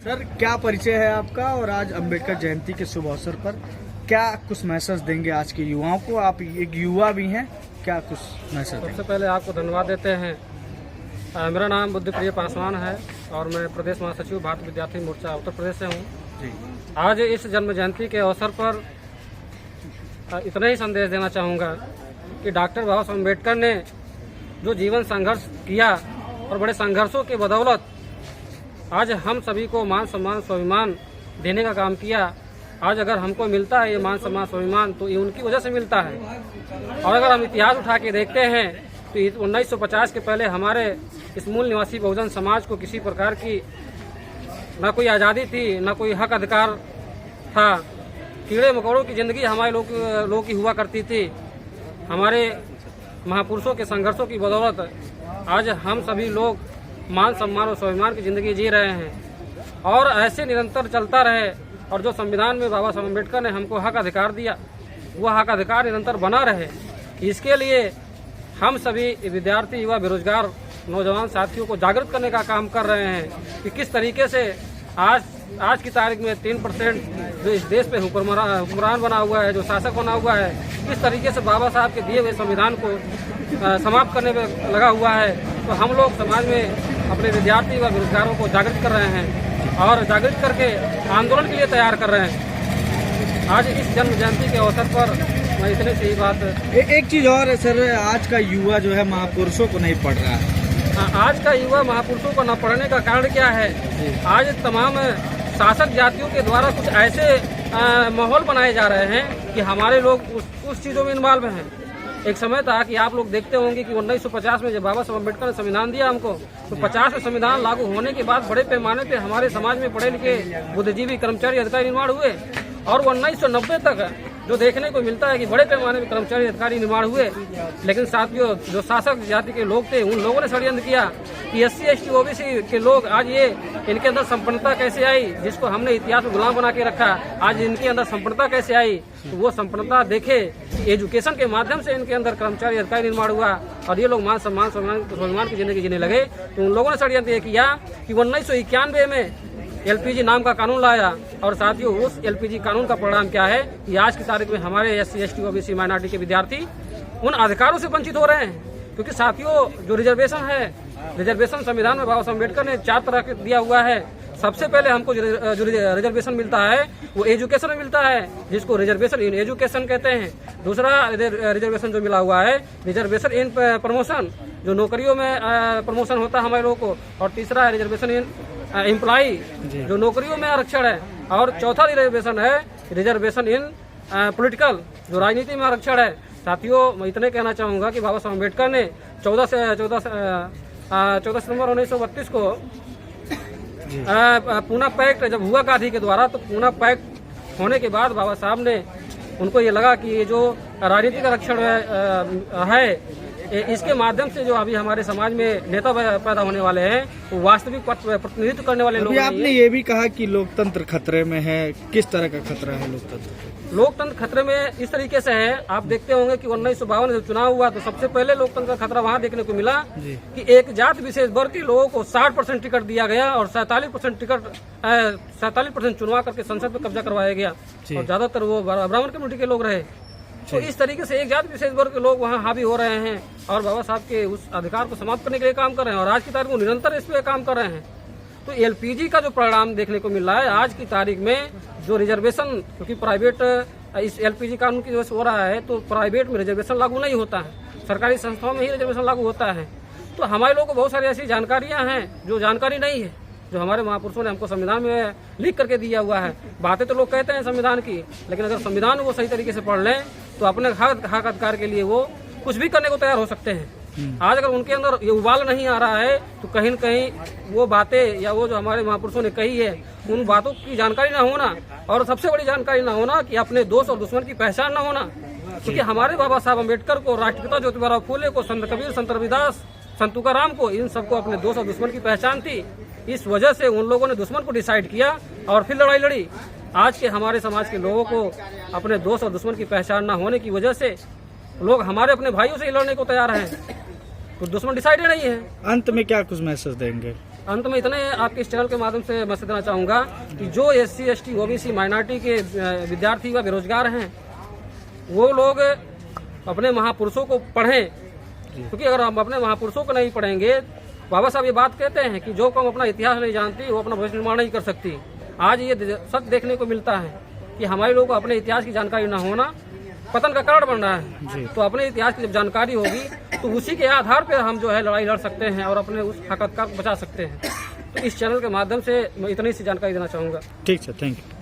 Sir, क्या परिचय है आपका और आज अंबेडकर जयंती के शुभ अवसर पर क्या कुछ मैसेज देंगे आज के युवाओं को? आप एक युवा भी हैं, क्या कुछ मैसेज देंगे? सबसे पहले आपको धन्यवाद देते हैं। मेरा नाम बुद्धप्रिय पासवान है और मैं प्रदेश महासचिव भारतीय विद्यार्थी मोर्चा उत्तर प्रदेश से हूँ। जी। आज इस जन्म जयंती के अवसर पर इतना ही संदेश देना चाहूँगा कि डॉक्टर बाबा साहब अम्बेडकर ने जो जीवन संघर्ष किया और बड़े संघर्षों के बदौलत आज हम सभी को मान सम्मान स्वाभिमान देने का काम किया। आज अगर हमको मिलता है ये मान सम्मान स्वाभिमान तो ये उनकी वजह से मिलता है। और अगर हम इतिहास उठा के देखते हैं तो 1950 के पहले हमारे इस मूल निवासी बहुजन समाज को किसी प्रकार की न कोई आज़ादी थी, न कोई हक अधिकार था। कीड़े मकोड़ों की जिंदगी हमारे लोगों की हुआ करती थी। हमारे महापुरुषों के संघर्षों की बदौलत आज हम सभी लोग मान सम्मान और स्वाभिमान की जिंदगी जी रहे हैं और ऐसे निरंतर चलता रहे। और जो संविधान में बाबा साहब अम्बेडकर ने हमको हक अधिकार दिया, वह हक अधिकार निरंतर बना रहे। इसके लिए हम सभी विद्यार्थी, युवा, बेरोजगार नौजवान साथियों को जागृत करने का काम कर रहे हैं कि किस तरीके से आज की तारीख में 3% जो इस देश पे हुक्मरान बना हुआ है, जो शासक बना हुआ है, किस तरीके से बाबा साहब के दिए हुए संविधान को समाप्त करने में लगा हुआ है। तो हम लोग समाज में अपने विद्यार्थी व बेरोजगारों को जागृत कर रहे हैं और जागृत करके आंदोलन के लिए तैयार कर रहे हैं। आज इस जन्म जयंती के अवसर पर मैं इतने से ही बात एक चीज और है सर, आज का युवा जो है महापुरुषों को नहीं पढ़ रहा है। आज का युवा महापुरुषों को न पढ़ने का कारण क्या है? आज तमाम शासक जातियों के द्वारा कुछ ऐसे माहौल बनाए जा रहे हैं कि हमारे लोग उस चीज़ों में इन्वॉल्व हैं। एक समय था कि आप लोग देखते होंगे कि 1950 में जब बाबा साहब अम्बेडकर ने संविधान दिया हमको, तो 50 में संविधान लागू होने के बाद बड़े पैमाने पे हमारे समाज में पढ़े लिखे बुद्धिजीवी कर्मचारी अधिकारी निर्माण हुए। और 1990 तक जो देखने को मिलता है कि बड़े पैमाने पर कर्मचारी अधिकारी निर्माण हुए। लेकिन साथियों, जो शासक जाति के लोग थे उन लोगों ने षड्यंत्र किया कि SC ST OBC के लोग आज ये इनके अंदर संपन्नता कैसे आई, जिसको हमने इतिहास में गुलाम बना के रखा, आज इनके अंदर संपन्नता कैसे आई। तो वो संपन्नता देखे, एजुकेशन के माध्यम से इनके अंदर कर्मचारी अधिकारी निर्माण हुआ और ये लोग मान सम्मान स्वाभिमान की जिंदगी जीने लगे। तो उन लोगों ने षड्यंत्र किया कि 1991 में LPG नाम का कानून लाया। और साथियों, उस LPG कानून का परिणाम क्या है कि आज की तारीख में हमारे SC ST OBC माइनॉरिटी के विद्यार्थी उन अधिकारों से वंचित हो रहे हैं। क्योंकि साथियों, जो रिजर्वेशन है, रिजर्वेशन संविधान में बाबा साहब अम्बेडकर ने 4 तरह के दिया हुआ है। सबसे पहले हमको जो रिजर्वेशन मिलता है वो एजुकेशन में मिलता है, जिसको रिजर्वेशन इन एजुकेशन कहते हैं। दूसरा रिजर्वेशन जो मिला हुआ है, रिजर्वेशन इन प्रमोशन, जो नौकरियों में प्रमोशन होता है हमारे लोगों को। और तीसरा है रिजर्वेशन इन एम्प्लॉई, जो नौकरियों में आरक्षण है। और चौथा रिजर्वेशन है रिजर्वेशन इन पॉलिटिकल, जो राजनीति में आरक्षण है। साथियों, मैं इतने कहना चाहूँगा कि बाबा साहब अम्बेडकर ने 14 सितंबर 1932 को पूना पैक्ट जब हुआ गांधी के द्वारा, तो पूना पैक्ट होने के बाद बाबा साहब ने उनको ये लगा कि ये जो राजनीतिक आरक्षण है इसके माध्यम से जो अभी हमारे समाज में नेता पैदा होने वाले हैं वो वास्तविक प्रतिनिधित्व करने वाले लोग। आपने ये भी कहा कि लोकतंत्र खतरे में है, किस तरह का खतरा है लोकतंत्र? लोकतंत्र खतरे में इस तरीके से है, आप देखते होंगे कि 1952 जब चुनाव हुआ तो सबसे पहले लोकतंत्र का खतरा वहाँ देखने को मिला कि एक जात विशेष वर्ग के लोगों को 60% टिकट दिया गया और 47% चुनाव करके संसद में कब्जा करवाया गया और ज्यादातर वो ब्राह्मण कम्युनिटी के लोग रहे। तो इस तरीके से एक जात विशेष वर्ग के लोग वहाँ हावी हो रहे हैं और बाबा साहब के उस अधिकार को समाप्त करने के लिए काम कर रहे हैं। और आज की तारीख में निरंतर इस पे काम कर रहे हैं। तो LPG का जो परिणाम देखने को मिल रहा है आज की तारीख में, जो रिजर्वेशन, क्योंकि प्राइवेट इस LPG कानून की वजह से हो रहा है, तो प्राइवेट में रिजर्वेशन लागू नहीं होता है, सरकारी संस्थाओं में ही रिजर्वेशन लागू होता है। तो हमारे लोगों को बहुत सारी ऐसी जानकारियां हैं जो जानकारी नहीं है, जो हमारे महापुरुषों ने हमको संविधान में लिख करके दिया हुआ है। बातें तो लोग कहते हैं संविधान की, लेकिन अगर संविधान वो सही तरीके से पढ़ लें तो अपने हक अधिकार के लिए वो कुछ भी करने को तैयार हो सकते हैं। आज अगर उनके अंदर ये उबाल नहीं आ रहा है तो कहीं न कहीं वो बातें या वो जो हमारे महापुरुषों ने कही है उन बातों की जानकारी ना होना, और सबसे बड़ी जानकारी ना होना कि अपने दोस्त और दुश्मन की पहचान ना होना। क्योंकि हमारे बाबा साहब अम्बेडकर को, राष्ट्रपिता ज्योतिबा फूले को, संत कबीर, संत रविदास, संत तुकाराम को, इन सबको अपने दोस्त और दुश्मन की पहचान थी। इस वजह से उन लोगों ने दुश्मन को डिसाइड किया और फिर लड़ाई लड़ी। आज के हमारे समाज के लोगों को अपने दोस्त और दुश्मन की पहचान न होने की वजह से लोग हमारे अपने भाइयों से ही लड़ने को तैयार हैं, तो दुश्मन डिसाइडेड नहीं है। अंत में क्या कुछ मैसेज देंगे? अंत में इतने आपके इस चैनल के माध्यम से मैसेज देना चाहूँगा कि जो SC ST OBC माइनॉरिटी के विद्यार्थी व बेरोजगार हैं वो लोग अपने महापुरुषों को पढ़ें, क्योंकि अगर हम अपने महापुरुषों को नहीं पढ़ेंगे, बाबा साहब ये बात कहते हैं कि जो कौम अपना इतिहास नहीं जानती वो अपना भविष्य निर्माण नहीं कर सकती। आज ये सच देखने को मिलता है कि हमारे लोगों को अपने इतिहास की जानकारी न होना पतन का कारण बन रहा है। तो अपने इतिहास की जब जानकारी होगी तो उसी के आधार पर हम जो है लड़ाई लड़ सकते हैं और अपने उस हकत का बचा सकते हैं। तो इस चैनल के माध्यम से मैं इतनी सी जानकारी देना चाहूँगा। ठीक है, थैंक यू।